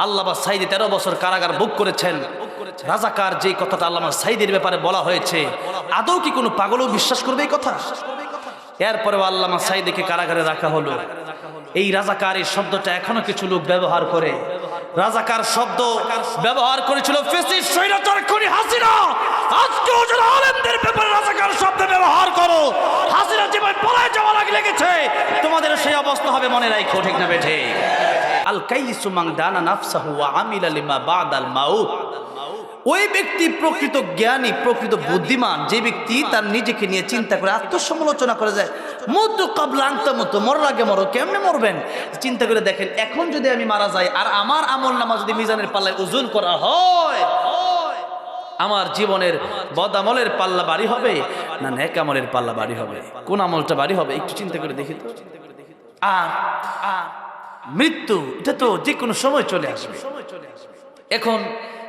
আল্লামা সাঈদী 13 বছর কারাগার ভোগ করেছেন। রাজাকার যে কথাটা আল্লামা সাঈদীর ব্যাপারে বলা হয়েছে, আদৌ কি কোনো পাগলও বিশ্বাস করবে এই কথা? এরপরেও আল্লামা সাঈদীকে কারাগারে রাখা হলো। এই রাজাকার এই শব্দটা এখনো কিছু লোক ব্যবহার করে। রাজাকার শব্দ ব্যবহার করেছিল ফ্যাসিস্ট স্বৈরাচার খুনি হাসিনা। আজকেও যারা আলেমদের ব্যাপারে রাজাকার শব্দ ব্যবহার করো, হাসিনা যেভাবে পলায় যাওয়া লেগেছে, তোমাদের সেই অবস্থা হবে, মনে রাখো, ঠিক না বেঠে? আল কাইসু মান দানা নাফসাহু ওয়া আমিলা লিমা বাদাল মাউত। ওই ব্যক্তি প্রকৃত জ্ঞানী, প্রকৃত বুদ্ধিমান, যে ব্যক্তি তার নিজেকে নিয়ে চিন্তা করে আত্মসমালোচনা করে যায়। মৃত্যু কাবলা আনতে মতো, মরার আগে মরো, কেমনে মরবেন চিন্তা করে দেখেন। এখন যদি আমি মারা যাই আর আমার আমল নামা যদি মিজানের পাল্লায় ওজন করা হয়, আমার জীবনের বদ আমলের পাল্লা বাড়ি হবে না নেক আমলের পাল্লা বাড়ি হবে? কোন আমলটা বাড়ি হবে একটু চিন্তা করে দেখি তো। আর মৃত্যু এটা তো যে কোনো সময় চলে আসবে। এখন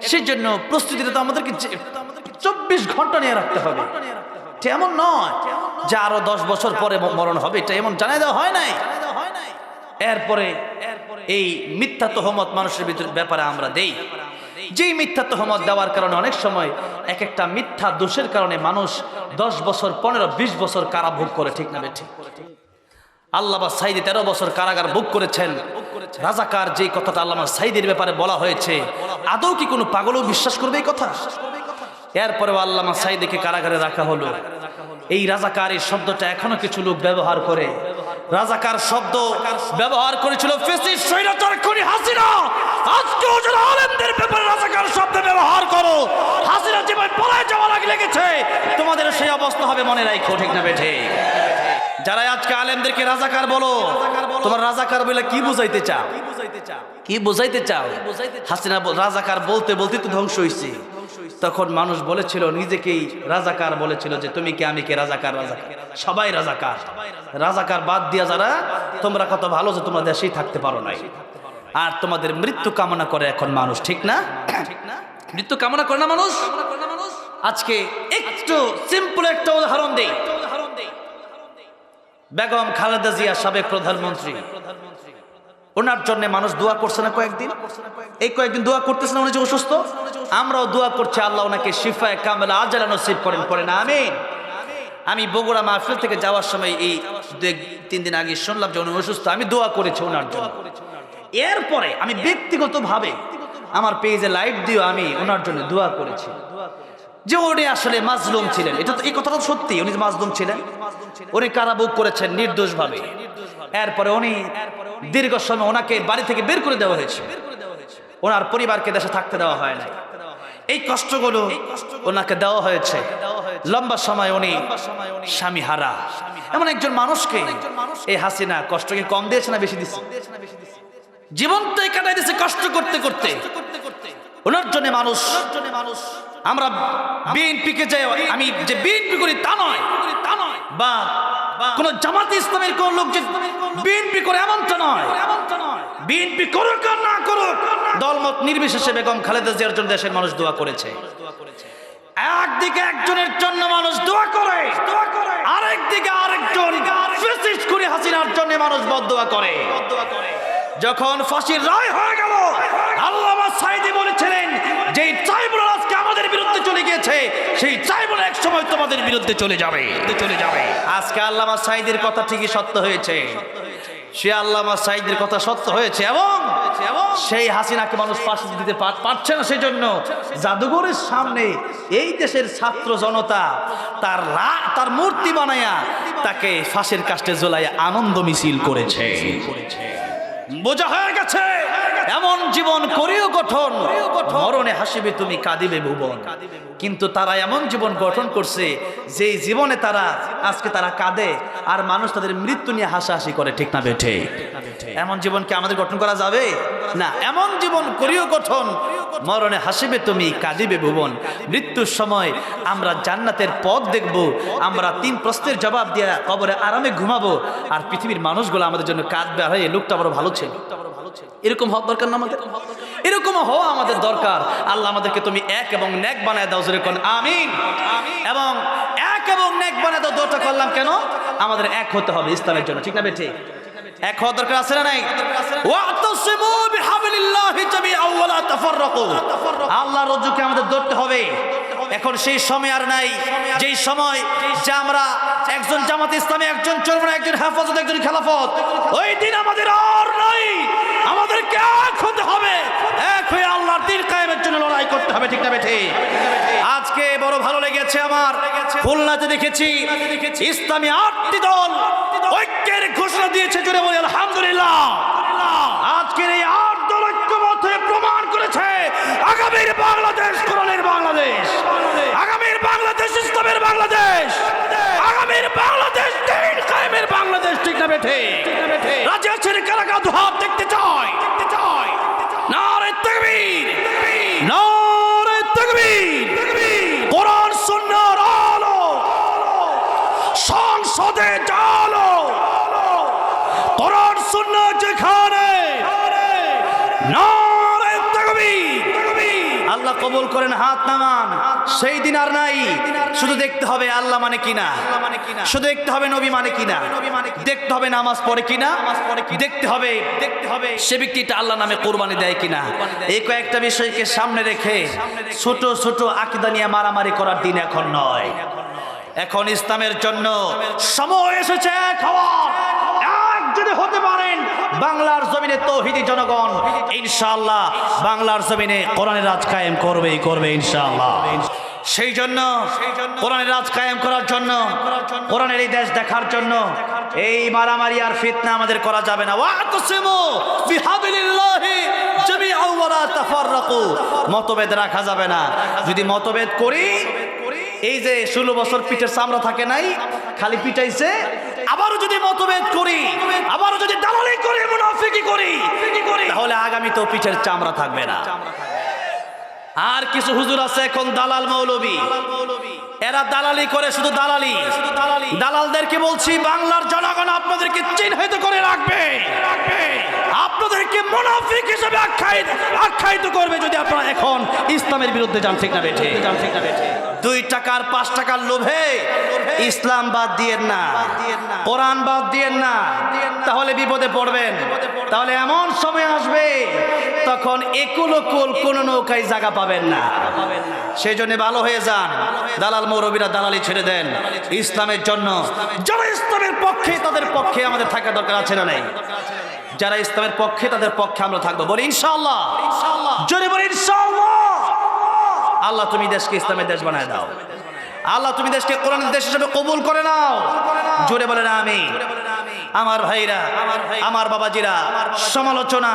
সেই জন্য প্রস্তুতিটা তো আমাদেরকে 24 ঘন্টা নিয়ে রাখতে হবে। এমন নয় যে আরো 10 বছর পরে মরণ হবে, এটা এমন জানাই দেওয়া হয় নাই। এরপরে এই মিথ্যা তহমত মানুষের ব্যাপারে আমরা দেই। যেই মিথ্যা তহমত দেওয়ার কারণে অনেক সময় এক একটা মিথ্যা দোষের কারণে মানুষ 10 বছর 15-20 বছর কারাভোগ করে, ঠিক না বেঠিক? আল্লামা সাঈদী 13 বছর কারাগার ভোগ করেছেন। রাজাকার যে কথাটা আল্লামা সাঈদীর ব্যাপারে বলা হয়েছে, আদৌ কি কোনো পাগলও বিশ্বাস করবে এই কথা? এরপরেও আল্লামা সাঈদীকে কারাগারে রাখা হলো। এই রাজাকার এই শব্দটা এখনো কিছু লোক ব্যবহার করে। রাজাকার শব্দ ব্যবহার করেছিল ফ্যাসিস্ট স্বৈরাচার খুনি হাসিনা। আজকেও যারা আলেমদের ব্যাপারে রাজাকার শব্দ ব্যবহার করো, হাসিনা যেভাবে পলায় যাওয়া লেগেছে, তোমাদের সেই অবস্থা হবে, মনে রাখো, ঠিক না বেঠে? যারা আজকে আলেমদেরকে রাজাকার বলো, তোমার রাজাকার বলে কি বুঝাইতে চাও? কি বুঝাইতে চাও? হাসিনা রাজাকার বলতে বলতে তো ধ্বংস হয়েছে। তখন মানুষ বলেছিল, নিজেকেই রাজাকার বলেছিল যে তুমি কে আমি কে, রাজাকার রাজাকার, সবাই রাজাকার। রাজাকার বাদ দিয়া যারা, তোমরা কত ভালো যে তোমরা দেশেই থাকতে পারো নাই। আর তোমাদের মৃত্যু কামনা করে এখন মানুষ, ঠিক না? মৃত্যু কামনা করে না মানুষ? আজকে একটু সিম্পল একটা উদাহরণ দেই। বেগম খালেদা জিয়া, সাবেক প্রধানমন্ত্রী, ওনার জন্য মানুষ দোয়া করছে না কয়েকদিন? এই কয়েকদিন দোয়া করতেছে না? উনি যে অসুস্থ, আমরাও দোয়া করছি আল্লাহ ওনাকে শিফায়ে কামেলা আজালা নসিব করেন, পড়েন আমিন। আমি বগুড়া মাহফিল থেকে যাওয়ার সময় এই 2-3 দিন আগে শুনলাম যে উনি অসুস্থ। আমি দোয়া করেছি ওনার জন্য। এরপরে আমি ব্যক্তিগতভাবে আমার পেজে লাইভ দিয়ে আমি ওনার জন্য দোয়া করেছি যে উনি আসলে মাজলুম ছিলেন। এটা তো, এই কথাটা সত্যি, উনি মাজলুম ছিলেন। উনি কারাভোগ করেছেন নির্দোষভাবে। এরপরে উনি দীর্ঘ সময় ওনাকে বাড়ি থেকে বের করে দেওয়া হয়েছে, ওনার পরিবারকে দেশে থাকতে দেওয়া হয় নাই। এই কষ্টগুলো ওনাকে দেওয়া হয়েছে। লম্বা সময় উনি স্বামী হারা এমন একজন মানুষকে এই হাসিনা কষ্টকে কম দিয়েছে না বেশি দিচ্ছে? জীবনটাই কাটাই দিয়েছে কষ্ট করতে করতে। ওনার জন্য মানুষ, আমরা বিএনপিকে যাই, আমি যে বিএনপি করি তা নয়, বা কোন জামাতে ইসলামের কোন লোক যে বিএনপি করে এমনটা নয়। বিএনপি করুক আর না করুক, দলমত নির্বিশেষে বেগম খালেদা জিয়ার জন্য দেশের মানুষ দোয়া করেছে। একদিকে একজনের জন্য মানুষ দোয়া করে, আরেকদিকে আরেকজন ফ্যাসিস্ট খুনি হাসিনার জন্য মানুষ বদদোয়া করে। যখন ফাঁসির রায় হয়ে গেল, আল্লামা সাঈদী বলেছিলেন যে ট্রাইব্যুনাল আজকে আমাদের বিরুদ্ধে চলে গিয়েছে, সেই ট্রাইব্যুনাল এক সময় তোমাদের বিরুদ্ধে চলে যাবে। আজকে আল্লামা সাঈদীর কথা ঠিকই সত্য হয়েছে। সে আল্লামা সাঈদীর কথা সত্য হয়েছে, এবং সেই হাসিনাকে মানুষ ফাঁসি দিতে পারছে না। সেজন্য জাদুঘরের সামনে এই দেশের ছাত্র জনতা তার মূর্তি বানায়া তাকে ফাঁসির কাস্টে ঝোলাইয়া আনন্দ মিছিল করেছে। বোঝা হয়ে গেছে এমন জীবন করিও গঠন, মরণে হাসিবে তুমি কাঁদিবে ভুবন। কিন্তু তারা এমন জীবন গঠন করছে যে জীবনে তারা আজকে তারা কাঁদে আর মানুষ তাদের মৃত্যু নিয়ে হাসাহাসি করে, ঠিক না বেঠে? এমন জীবন কি আমাদের গঠন করা যাবে? না। এমন জীবন করিও গঠন, মরণে হাসিবে তুমি কাঁদিবে ভুবন। মৃত্যুর সময় আমরা জান্নাতের পথ দেখব, আমরা 3 প্রশ্নের জবাব দিয়ে কবরে আরামে ঘুমাবো, আর পৃথিবীর মানুষগুলো আমাদের জন্য কাঁদবে, আর এই লোকটা বড় ভালো ছিল। এরকম হওয়ার দরকার না আমাদের? এরকম হওয়া আমাদের দরকার। আল্লাহ আমাদেরকে তুমি এক এবং নেক বানায় দাও, জোরে কোন আমিন। এবং এক এবং নেক বানায় দাও দোয়াটা করলাম কেন? আমাদের এক হতে হবে ইসলামের জন্য, ঠিক না বেঠে? এক হওয়ার দরকার আছে না নাই? ওয়াতাসিমু বিহাবলিল্লাহি জামিআ তাফাররাকু। আল্লাহর রজ্জুকে আমাদের ধরতে হবে। এখন সেই সময় আর নাই, যেই সময় যে আমরা একজন জামাত ইসলামী, একজন চরমনা, একজন হেফাজত, একজন খেলাফত, ওই দিন আমাদের আর নাই। আমাদেরকে এক হতে হবে, এক হয়ে আল্লাহর দ্বীন কায়েমের জন্য লড়াই করতে হবে, ঠিক না বেঠে? আজকে বড় ভালো লেগেছে আমার, খুলনাতে দেখেছি ইসলামী 8টি দল ঐক্যের ঘোষণা দিয়েছে। জুড়ে বলি আলহামদুলিল্লাহ। আজকের এই 8 দল ঐক্যবদ্ধ হয়ে প্রমাণ করেছে আগামীর বাংলাদেশ কোরআনের বাংলাদেশ, আগামীর বাংলাদেশ ইসলামের বাংলাদেশ, আগামীর বাংলাদেশ দ্বীন কায়েমের বাংলাদেশ, ঠিক না বেঠে? রাজি আছেন কারা কারা? দুহাত দেখতে চাই। নারে তাকবীর, নারে তাকবীর। কোরআন সুন্নাহর আলো সংসদে চালো, কোরআন সুন্নাহ যেখানে, নারে তাকবীর। আল্লাহ কবুল করেন, হাত নামান। সেই দিন আর নাই। শুধু দেখতে হবে আল্লাহ মানে কিনা, শুধু দেখতে হবে নবী মানে কিনা, দেখতে হবে নামাজ পড়ে কিনা, দেখতে হবে সে ব্যক্তিটা আল্লাহ নামে কোরবানি দেয় কিনা। এই কয়েকটা বিষয়কে সামনে রেখে ছোট ছোট আকীদা নিয়ে মারামারি করার দিন এখন নয়। এখন ইসলামের জন্য সময় এসেছে এক হওয়ার। এক যদি হতে পারেন বাংলার জমিনে তৌহিদি জনগণ ইনশাআল্লাহ বাংলার জমিনে কোরআনের রাজ কায়েম করবে ইনশাআল্লাহ। সেই জন্য কোরআনের রাজ কায়েম করার জন্য, কোরআনের এই দেশ দেখার জন্য এই মারামারি আর ফিতনা আমাদের করা যাবে না। ওয়াতাসিমু বিহাবিলিল্লাহি জামিআন ওয়া লা তাফাররাকু। মতভেদ রাখা যাবে না। যদি মতভেদ করি, এই যে 16 বছর পিঠের চামড়া থাকে নাই, খালি পিটাইছে, আবারও যদি মতভেদ করি, আবারও যদি দালালি করি, মুনাফিকি করি, তাহলে আগামী তো পিঠের চামড়া থাকবে না। আর কিছু হুজুর আছে এখন দালাল মৌলবী, এরা দালালি করে, শুধু দালালি। দালালদেরকে বলছি বাংলার জনগণ আপনাদেরকে চিহ্নিত করে রাখবে, আপনাদেরকে মুনাফিক হিসেবে আখ্যায়িত করবে যদি আপনারা এখন ইসলামের বিরুদ্ধে যান, ঠিক না বেঠে? 2 টাকার 5 টাকার লোভে ইসলাম বাদ দিয়েন না, কোরআন বাদ দিয়েন না, তাহলে বিপদে পড়বেন। তাহলে এমন সময় আসবে তখন একুল ওকুল কোন নৌকায় জায়গা পাবেন না। সেই জন্য ভালো হয়ে যান, দালাল মৌলবীরা দালালি ছেড়ে দেন ইসলামের জন্য। যারা ইসলামের পক্ষে তাদের পক্ষে আমাদের থাকা দরকার আছে না নাই? যারা ইসলামের পক্ষে তাদের পক্ষে আমরা থাকবো, বলি ইনশাআল্লাহ। জোরে বলি ইনশাআল্লাহ। আল্লাহ তুমি দেশকে ইসলামের দেশ বানায় দাও, আল্লাহ তুমি দেশকে কোরআনের দেশ হিসেবে কবুল করে নাও। জোরে বলেন আমিন। আমার ভাইরা, আমার বাবাজিরা, সমালোচনা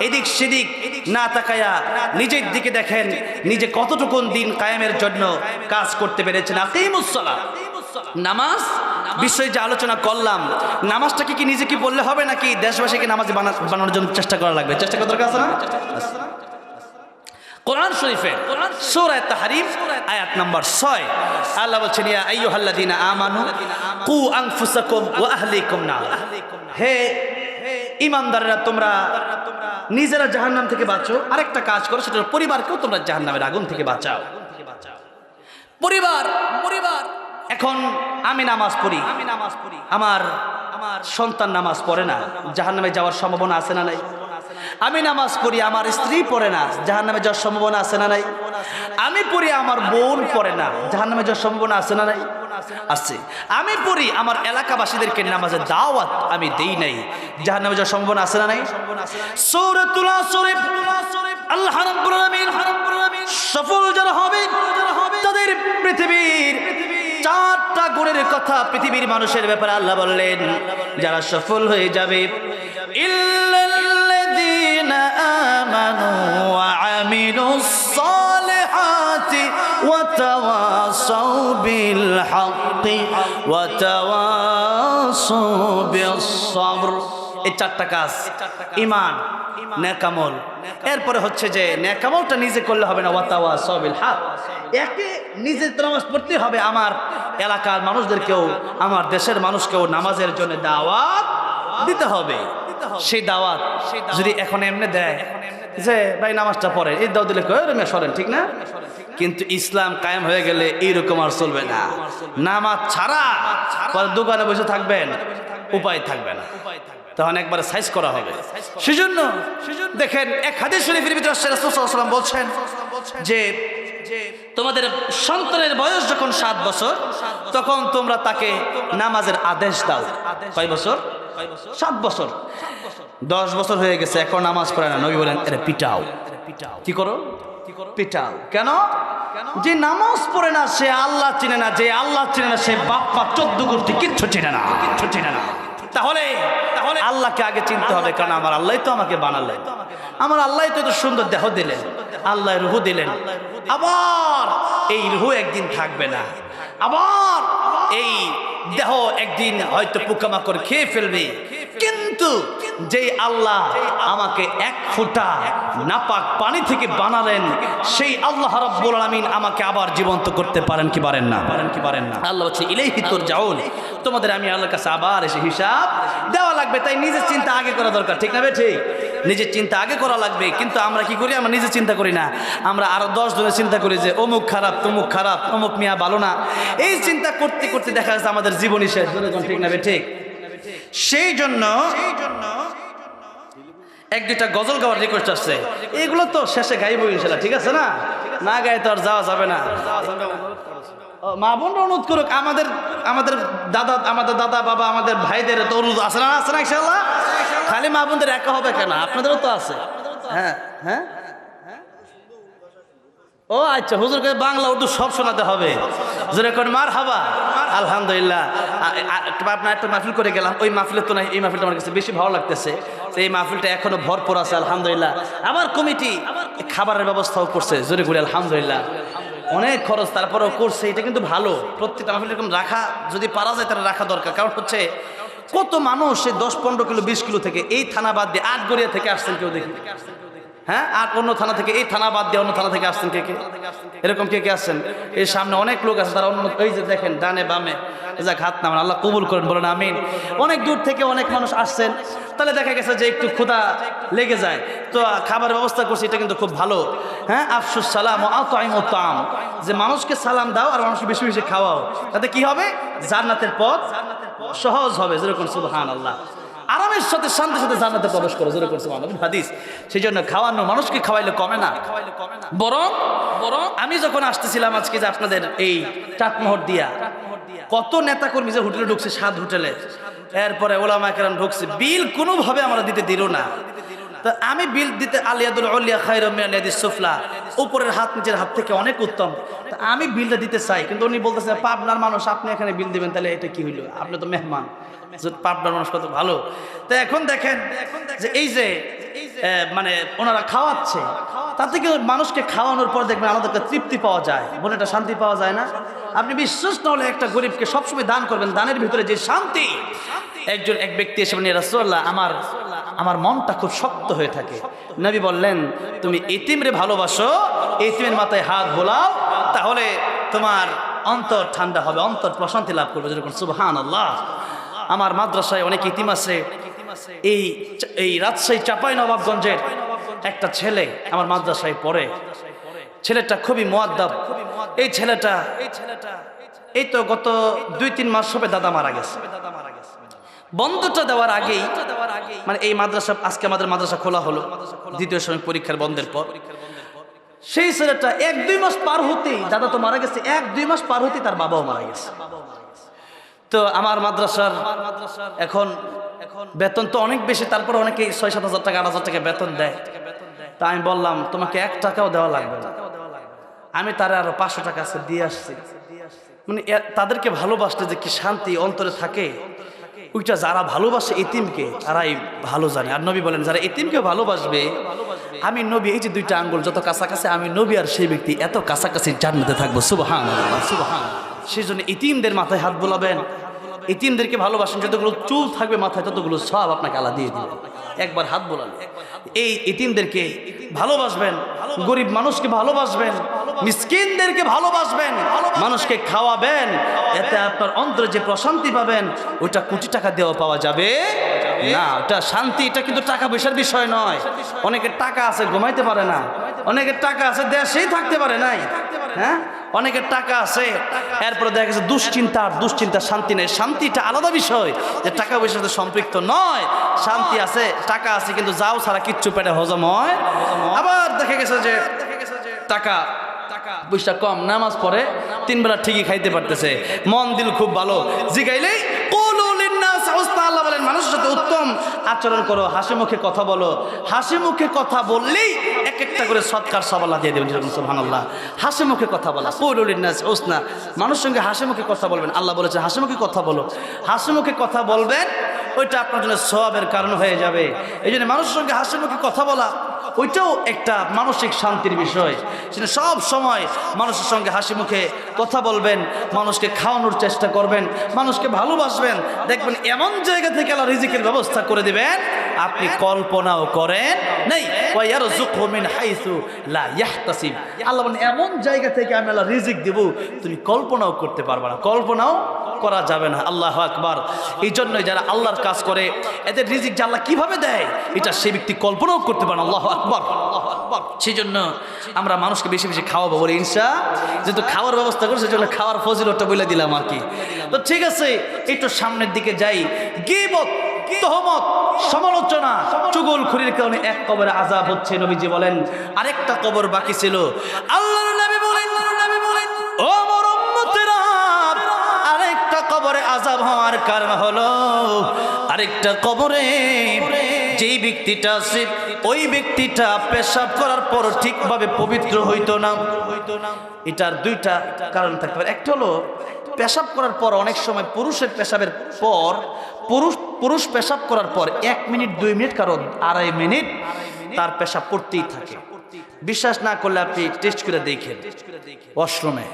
এদিক সেদিক না তাকায়া নিজের দিকে দেখেন, নিজে কতটুকু দিন কায়েমের জন্য কাজ করতে পেরেছেন। আকিমুস সালাত, নামাজ বিষয়ে যে আলোচনা করলাম, নামাজটাকে কি নিজে কি বললে হবে নাকি দেশবাসীকে নামাজি বানানোর জন্য চেষ্টা করা লাগবে? চেষ্টা করার দরকার আছে না? কোরআন শরীফের সূরা তাহরিম আয়াত নাম্বার 6 আল্লাহ বলছেন, ইয়া আইয়ুহাল্লাযীনা আমানু কু আনফুসাকুম ওয়া আহলিকুম নার। হে ঈমানদাররা, তোমরা নিজেরা জাহান্নাম থেকে বাঁচো, আরেকটা কাজ করো, সেটা পরিবারকেও তোমরা জাহান্নামের আগুন থেকে বাঁচাও। পরিবার, এখন আমি নামাজ পড়ি, আমার সন্তান নামাজ পড়ে না, জাহান্নামে যাওয়ার সম্ভাবনা আছে না নাই? আমি নামাজ পড়ি, আমার স্ত্রী পড়ে না, জাহান্নামে যাওয়ার সম্ভাবনা আছে না নাই? আমি পড়ি, আমার বোন পড়ে না, জাহান্নামে যাওয়ার সম্ভাবনা আছে না নাই? আছে। আমি পড়ি, আমার এলাকাবাসীদেরকে নামাজের দাওয়াত আমি দেই নাই, জাহান্নামে যাওয়ার সম্ভাবনা আছে না নাই? সূরাতুল আসর আল্লাহ রাব্বুল আলামিন সফল যারা হবে তাদের পৃথিবীর 4টা গুণের কথা পৃথিবীর মানুষের ব্যাপারে আল্লাহ বললেন, যারা সফল হয়ে যাবে, ইল্লাল্লাযীনা আমানু ওয়া আমিলুস সালিহাতি ওয়া তাওয়াসাউ বিল হাক্কি ওয়া তাওয়াসাউ বিস সাবর। এই 4টা কাজ, ঈমান, নেকামল, এরপরে হচ্ছে যে নেকামলটা নিজে করলে হবে না, ওয়া তাওয়াসাউ বিল হক, একে নিজে নামাজ পড়তে হবে, আমার এলাকার মানুষদেরকেও, আমার দেশের মানুষকেও নামাজের জন্য দাওয়াত দিতে হবে। সেই দাওয়াত যদি এখন এমনি দেয় যে ভাই নামাজটা পড়েন, এই দাও দিলে রুমে সরেন, ঠিক না? কিন্তু ইসলাম কায়েম হয়ে গেলে এইরকম আর চলবে না। নামাজ ছাড়া দোকানে বসে থাকবেন, উপায় থাকবে না। তখন একবারে সাইজ করা হবে। সেজন্য দেখেন এক হাদিস শরীফের ভিতরে রাসূল সাল্লাল্লাহু আলাইহি ওয়াসাল্লাম বলছেন যে তোমাদের সন্তানের বয়স যখন 7 বছর তখন তোমরা তাকে নামাজের আদেশ দাও। কয় বছর? 7 বছর। 10 বছর হয়ে গেছে এখন নামাজ পড়ে না, নবী বলেন এরে পিটাও। কি করো? পিটাও। কেন? যে নামাজ পড়ে না সে আল্লাহ চিনে না, যে আল্লাহ চিনে না সে বাপ মা 14 গোষ্ঠী কিচ্ছু চিনে না, কিচ্ছু চিনে না। তাহলে আল্লাহকে আগে চিনতে হবে, কারণ আমার আল্লাহই তো আমাকে বানালেন, আমার আল্লাহই তো এত সুন্দর দেহ দিলেন, আল্লাহ রূহ দিলেন। আবার এই রূহ একদিন থাকবে না, আবার এই দেহ একদিন হয়তো পোকামাকড় খেয়ে ফেলবে, কিন্তু যে আল্লাহ আমাকে 1 ফোঁটা নাপাক পানি থেকে বানালেন সেই আল্লাহ রাব্বুল আলামিন আমাকে আবার জীবন্ত করতে পারেন কি পারেন না? আল্লাহ হচ্ছে ইলাইহি তুরজাউন, তোমাদের আমি আল্লাহর কাছে আবার এসে হিসাব দেওয়া লাগবে। তাই নিজের চিন্তা আগে করা দরকার, ঠিক না? ঠিক, নিজের চিন্তা আগে করা লাগবে। কিন্তু আমরা কি করি? আমরা নিজে চিন্তা করি না, আমরা আরো 10 জনের চিন্তা করি যে অমুক খারাপ, তমুক খারাপ, অমুক মিয়া ভালো না। এই চিন্তা করতে করতে দেখা যাচ্ছে আমাদের জীবনই শেষ। ঠিক না? ঠিক। সেই জন্য 1-2টা গজল গাওয়ার রিকোয়েস্ট আসছে, এগুলো তো শেষে গাইব ইনশাআল্লাহ, ঠিক আছে না? না গায়ে তো আর যাওয়া যাবে না। মা বোনরা অনুরোধ করুক, আমাদের দাদা বাবা আমাদের ভাইদের তো অনুরোধ আছে না? আছে না? ইনশাআল্লাহ। খালি মা বোনদের একা হবে কেন? আপনাদেরও তো আছে। হ্যাঁ হ্যাঁ। ও আচ্ছা, হুজুরকে বাংলা উর্দু সব শোনাতে হবে। যেরকম মারহাবা, আলহামদুলিল্লাহ। আপনার একটা মাহফিল করে গেলাম, ওই মাহফিলের তো এই মাহফিলটা আমার কাছে বেশি ভালো লাগতেছে। এই মাহফিলটা এখনো ভরপুর আছে, আলহামদুলিল্লাহ। আবার কমিটি খাবারের ব্যবস্থাও করছে, জোরে করে আলহামদুলিল্লাহ। অনেক খরচ তারপরেও করছে, এটা কিন্তু ভালো। প্রত্যেকটা মাহফিল এরকম রাখা যদি পারা যায় তাহলে রাখা দরকার। কারণ হচ্ছে কত মানুষ এই 10-15 কিলো 20 কিলো থেকে এই থানা বাদ দিয়ে আটগড়িয়া থেকে আসছেন, কেউ দেখি। হ্যাঁ, আর অন্য থানা থেকে, এই থানা বাদ দিয়ে অন্য থানা থেকে আসছেন কে কে? এরকম কে কে আসছেন? এই সামনে অনেক লোক আছে, তারা অন্য, এই যে দেখেন ডানে বামে, যাক হাত নামান, আল্লাহ কবুল করেন, বলেন আমিন। অনেক দূর থেকে অনেক মানুষ আসছেন, তাহলে দেখা গেছে যে একটু ক্ষুধা লেগে যায়, তো খাবার ব্যবস্থা করছি, এটা কিন্তু খুব ভালো। হ্যাঁ, আফসুস সালাম ও আতইমুত তাআম, যে মানুষকে সালাম দাও আর মানুষকে বেশি বেশি খাওয়াও, তাতে কি হবে? জান্নাতের পথ সহজ হবে। যেরকম সুবহানাল্লাহ, আরামের সাথে শান্তির সাথে জান্নাতে প্রবেশ করে, যেরকম সুবহানাল্লাহ হাদিস। সেই জন্য খাওয়ানো, মানুষকে খাওয়াইলে কমে না, বরং আমি যখন আসতেছিলাম আজকে যে আপনাদের এই চাটমোহর দিয়া, কত নেতা কর্মী যে হোটেলে ঢুকছে, 7 হোটেলে, এরপরে ওলামা কেরাম ঢুকছে, বিল কোনোভাবে আমরা দিতে দিল না। তা আমি বিল দিতে, আলিয়াদুল উলিয়া খায়রুম মিন আলিয়াদিস সুফলা, উপরের হাত নিচের হাত থেকে অনেক উত্তম। তা আমি বিলটা দিতে চাই, কিন্তু উনি বলতেছে পাবনার মানুষ, আপনি এখানে বিল দিবেন, তাহলে এটা কি হইল? আপনি তো মেহমান, পাবনার মানুষ কত ভালো। তো এখন দেখেন যে এই যে মানে ওনারা খাওয়াচ্ছে, তাতে কি মানুষকে খাওয়ানোর পর দেখবেন আলাদা একটা তৃপ্তি পাওয়া যায়, মনে একটা শান্তি পাওয়া যায় না? আপনি বিশ্বাস না হলে একটা গরিবকে সবসময় দান করবেন, দানের ভিতরে যে শান্তি। এক ব্যক্তি এসে বলেন, রাসূলুল্লাহ, আমার মনটা খুব শক্ত হয়ে থাকে। নবী বললেন, তুমি এতিমরে ভালোবাসো, এতিমের মাথায় হাত বোলাও, তাহলে তোমার অন্তর ঠান্ডা হবে, অন্তর প্রশান্তি লাভ করবে। যেরকম সুবহানাল্লাহ। আমার মাদ্রাসায় অনেক ইতিম আছে। এই রাজশাহী চাঁপাইনবাবগঞ্জের একটা ছেলে আমার মাদ্রাসায় পড়ে, ছেলেটা খুবই মুআদ্দাব। এই ছেলেটা এই তো গত 2-3 মাস হবে দাদা মারা গেছে। বন্ধটা দেওয়ার আগেই, মানে এই মাদ্রাসা, আজকে আমাদের মাদ্রাসা খোলা হলো দ্বিতীয় সাময়িক পরীক্ষার বন্ধের পর, সেই ছেলেটা 1-2 মাস পার হতেই, দাদা তো মারা গেছে, 1-2 মাস পার হতেই তার বাবাও মারা গেছে। তো আমার মাদ্রাসার এখন বেতন তো অনেক বেশি, তারপরে অনেকে 6-7 হাজার টাকা 8 হাজার টাকা বেতন দেয়। তা আমি বললাম, তোমাকে 1 টাকাও দেওয়া লাগবে না। আমি তারা আরো 500 টাকা আছে দিয়ে আসছি। মানে তাদেরকে ভালোবাসতে যে কি শান্তি অন্তরে থাকে, ওইটা যারা ভালোবাসে এতিমকে তারাই ভালো জানে। আর নবী বলেন, যারা এতিমকে ভালোবাসবে, আমি নবী, এই যে 2টা আঙ্গুল যত কাছাকাছি, আমি নবী আর সেই ব্যক্তি এত কাছাকাছি জান্নাতে থাকবো। সুবহানাল্লাহ, সুবহানাল্লাহ। সেই জন্য এতিমদের মাথায় হাত বোলাবেন, এতিমদেরকে ভালোবাসেন, যতগুলো চুল থাকবে মাথায় ততগুলো সব আপনাকে আল্লাহ দিয়ে দিবে, একবার হাত বোলালে। এই এতিমদেরকে ভালোবাসবেন, গরিব মানুষকে ভালোবাসবেন, মিসকিনদেরকে ভালোবাসবেন, মানুষকে খাওয়াবেন, এতে আপনার অন্তরে যে প্রশান্তি পাবেন, ওইটা কোটি টাকা দিয়েও পাওয়া যাবে না। ওটা শান্তি, এটা কিন্তু টাকা পয়সার বিষয় নয়। অনেকের টাকা আছে ঘুমাইতে পারে না, অনেকের টাকা আছে দেশেই থাকতে পারে নাই। হ্যাঁ, অনেকের টাকা আছে, এরপরে দেখা গেছে দুশ্চিন্তা শান্তি নেই। শান্তিটা আলাদা বিষয়, যে টাকা পয়সার সাথে সম্পৃক্ত নয়। শান্তি আছে, টাকা আছে, কিন্তু যাও ছাড়া কিচ্ছু পেটে হজম হয়। আবার দেখা গেছে যে টাকা পয়সা কম, নামাজ পড়ে 3 বেলা ঠিকই খাইতে পারতেছে, মন দিল খুব ভালো। জিগাইলেই আল্লাহ বলেন মানুষের সাথে উত্তম আচরণ করো, হাসি মুখে কথা বলো। হাসি মুখে কথা বললেই এক একটা করে সৎকার সব আল্লাহ দিয়ে দেবেন। যেরকম সুবহানাল্লাহ, হাসি মুখে কথা বলা, কুলু লিন-নাস হুসনা, মানুষের সঙ্গে হাসি মুখে কথা বলবেন। আল্লাহ বলেছে হাসি মুখে কথা বলো। হাসি মুখে কথা বলবেন, ওইটা আপনার জন্য সওয়াবের কারণ হয়ে যাবে। এই জন্য মানুষের সঙ্গে হাসি মুখে কথা বলা ওইটাও একটা মানসিক শান্তির বিষয়। সেটা সব সময় মানুষের সঙ্গে হাসি মুখে কথা বলবেন, মানুষকে খাওয়ানোর চেষ্টা করবেন, মানুষকে ভালোবাসবেন। দেখবেন এমন জায়গা থেকে আল্লাহ রিজিকের ব্যবস্থা করে দিবেন আপনি কল্পনাও করেন নাই। ওয়া ইয়ারযুকহু মিন হাইসু লা ইয়াহতাসিব, আল্লাহ বলেন এমন জায়গা থেকে আমি আল্লাহ রিজিক দেব তুমি কল্পনাও করতে পারবে না, কল্পনাও করা যাবে না। আল্লাহু আকবার। এই জন্যই যারা আল্লাহর কাজ করে এদের রিজিক যে আল্লাহ কিভাবে দেয় এটা সে ব্যক্তি কল্পনাও করতে পারে না। আল্লাহু আকবার, আল্লাহু আকবার। সেই জন্য আমরা মানুষকে বেশি বেশি খাওয়াবো বলে যেহেতু খাওয়ার ব্যবস্থা করছে সেজন্য খাওয়ার ফজিলতটা বলে দিলাম আর কি। তো ঠিক আছে, একটু সামনের দিকে যাই। গীবত, তহমত, সমালোচনা, চুগলখড়ির কারণে এক কবরে আযাব হচ্ছে, নবীজি বলেন আরেকটা কবর বাকি ছিল। আল্লাহর নবী বলেন ও আমার উম্মতেরা, আরেকটা কবরে আযাব হওয়ার কারণ হলো আরেকটা কবরে যেই ব্যক্তিটা আছে ওই ব্যক্তিটা পেশাব করার পর ঠিকভাবে পবিত্র হইতো না। এটার দুইটা কারণ থাকতে পারে। একটা হলো পেশাব করার পর অনেক সময় পুরুষের পেশাবের পর পুরুষ পেশাব করার পর 1 মিনিট 2 মিনিট কারণ 2.5 মিনিট তার পেশাব পড়তেই থাকে। বিশ্বাস না করলে আপনি টেস্ট করে দেখেন ওয়াশরুমে।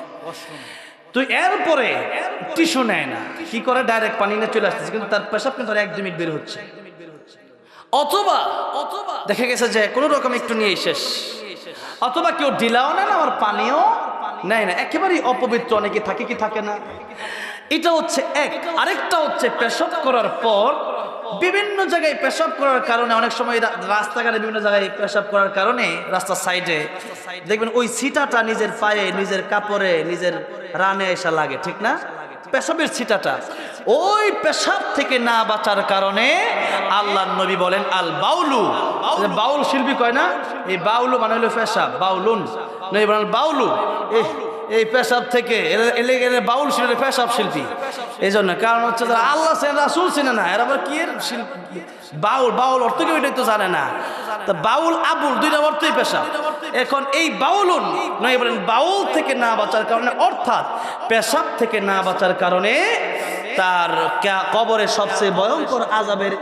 তো এরপরে টিস্যু নেয় না, কি করে ডাইরেক্ট পানি নিয়ে চলে আসতেছে, কিন্তু তার পেশাব কিন্তু 1-2 মিনিট বের হচ্ছে। অথবা দেখা গেছে যে কোনো রকম একটু নিয়ে শেষ, অথবা কেউ ঢিলাও নেয় না, আমার পানিও নেয় না, একেবারেই অপবিত্র অনেকে থাকে কি থাকে না। এটা হচ্ছে এক। আরেকটা হচ্ছে পেশাব করার পর বিভিন্ন জায়গায় পেশাব করার কারণে, অনেক সময় রাস্তাঘাটে বিভিন্ন জায়গায় পেশাব করার কারণে রাস্তার সাইডে দেখবেন ওই ছিটাটা নিজের পায়ে, নিজের কাপড়ে, নিজের রানে এসে লাগে, ঠিক না? পেশাবের ছিটাটা, ওই পেশাব থেকে না বাঁচার কারণে আল্লাহর নবী বলেন আল বাউলু, বাউল শিল্পী কয় না, এই বাউলু মানে হলো পেশাব, বাউলুন নবী বলেন বাউলু, এই পেশাব থেকে এলে বাউল শিল্পী, পেশাব শিল্পী। এই জন্য কারণ হচ্ছে যারা আল্লাহ চেনে রাসূল চেনে না, এরা আবার কি এর বাউল অর্থ কি ওইটাই তো জানে না। তা বাউল আবুল দুইটা অর্থই পেশাব। এখন এই বাউলুন নয় বলেন বাউল থেকে না বাঁচার কারণে, অর্থাৎ পেশাব থেকে না বাঁচার কারণে তার কবরে সবচেয়ে ভয়ঙ্কর আযাবের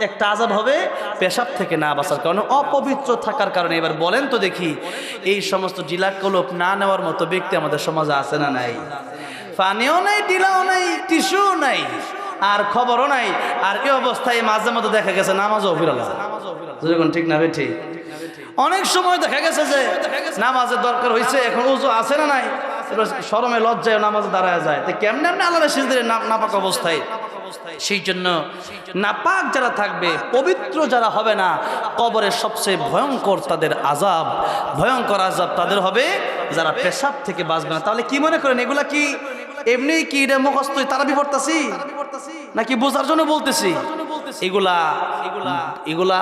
একটা আযাব হবে পেশাব থেকে না বাঁচার কারণে, অপবিত্র থাকার কারণে। এবার বলেন তো দেখি, এই সমস্ত জিলাকলপ না নেওয়ার মতো ব্যক্তি আমাদের সমাজে আছে না নাই? পানিও নাই, টিলাও নাই, টিস্যুও নাই, আর খবরও নাই। আর এই অবস্থায় মাঝে মধ্যে দেখা গেছে নামাজও ফিরালা, যখন ঠিক না ঠিক। অনেক সময় দেখা গেছে যে নামাজের দরকার হয়েছে, এখন উযু আছে না নাই, শরমে লজ্জায় নামাজে দাঁড়ায় যায়। তো কেমনে আল্লাহর সিজদায় নাপাক অবস্থায়। সেই জন্য নাপাক যারা থাকবে, পবিত্র যারা হবে না, কবরের সবচেয়ে ভয়ঙ্কর তাদের আযাব, ভয়ঙ্কর আযাব তাদের হবে যারা পেশাব থেকে বাঁচবে না। তাহলে কি মনে করেন এগুলা কি এমনি কি এটা মুখস্থ তারা বিপরতাছি নাকি বোঝার জন্য বলতেছি? এগুলা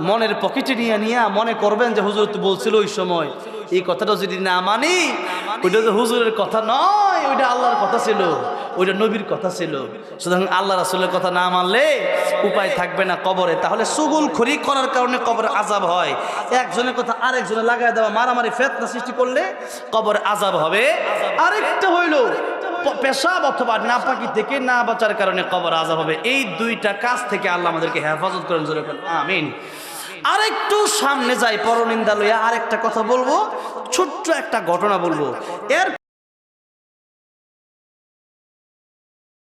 মনের পকেটে নিয়ে মনে করবেন যে হুজুর তো বলছিল ওই সময়, এই কথাটা যদি না মানি, ওইটা তো হুজুরের কথা নয়, ওইটা আল্লাহর কথা ছিল, ওইটা নবীর কথা ছিল। সুতরাং আল্লাহ রাসূলের কথা না মানলে উপায় থাকবে না কবরে। তাহলে চুগলখড়ি করার কারণে কবরে আযাব হয়, একজনের কথা আরেকজনে লাগায় দেওয়া, মারামারি ফিতনা সৃষ্টি করলে কবরে আযাব হবে। আরেকটা হইল পেশাব অথবা নাপাকি থেকে না বাঁচার কারণে কবর আযাব হবে। এই দুইটা কাজ থেকে আল্লাহ আমাদেরকে হেফাজত করেন, জোরে বলেন আমিন। আরেকটু সামনে যাই, পরনিন্দা লইয়া আরেকটা কথা বলবো, ছোট্ট একটা ঘটনা বলবো। এর